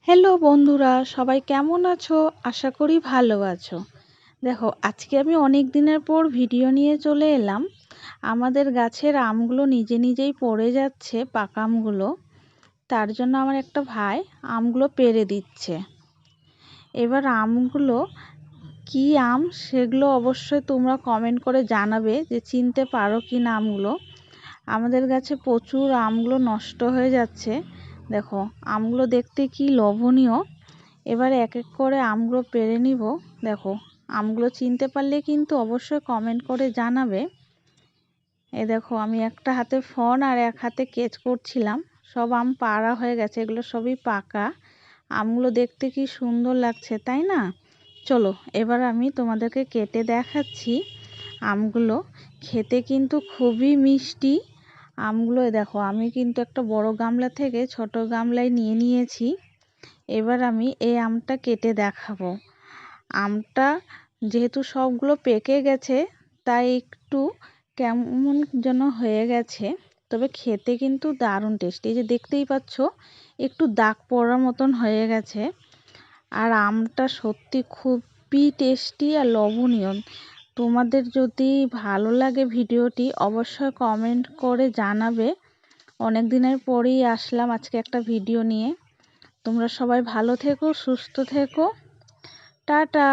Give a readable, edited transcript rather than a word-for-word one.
Hello বন্ধুরা, সবাই কেমন আছো? আশা করি ভালো আছো। দেখো, আজকে আমি অনেক দিনের পর ভিডিও নিয়ে চলে এলাম। আমাদের গাছের আমগুলো নিজে নিজেই পড়ে যাচ্ছে, পাকা আমগুলো। তার জন্য আমার একটা ভাই আমগুলো পেড়ে দিচ্ছে। এবার আমগুলো কি আম সেগুলো অবশ্যই তোমরা কমেন্ট করে জানাবে যে চিনতে পারো কি না আমগুলো। আমাদের গাছে প্রচুর আমগুলো নষ্ট হয়ে যাচ্ছে। দেখো, আমগুলো দেখতে কি লোভনীয়। এবারে এক এক করে আমগুলো পেড়ে নিব। দেখো, আমগুলো চিনতে পারলে কিন্তু অবশ্যই কমেন্ট করে জানাবে। দেখো, আমি একটা হাতে ফোন আর এক হাতে কেচ করছিলাম। সব আম পাড়া হয়ে গেছে, এগুলো সবই পাকা। আমগুলো দেখতে কি সুন্দর লাগছে, তাই না? চলো, এবার আমি তোমাদেরকে কেটে দেখাচ্ছি। আমগুলো খেতে কিন্তু খুবই মিষ্টি। আমগুলো দেখো, আমি কিন্তু একটা বড় গামলা থেকে ছোট গামলায় নিয়ে নিয়েছি। এবার আমি এই আমটা কেটে দেখাবো। আমটা যেহেতু সবগুলো পেকে গেছে, তাই একটু কেমন যেন হয়ে গেছে, তবে খেতে কিন্তু দারুণ টেস্টি। এই যে দেখতেই পাচ্ছ, একটু দাগ পড়ার মতন হয়ে গেছে। আর আমটা সত্যি খুবই টেস্টি আর লোভনীয়। তোমাদের যদি ভালো লাগে ভিডিওটি অবশ্যই কমেন্ট করে জানাবে। অনেক দিনের পরেই আসলাম আজকে একটা ভিডিও নিয়ে। তোমরা সবাই ভালো থেকো, সুস্থ থেকো। টাটা।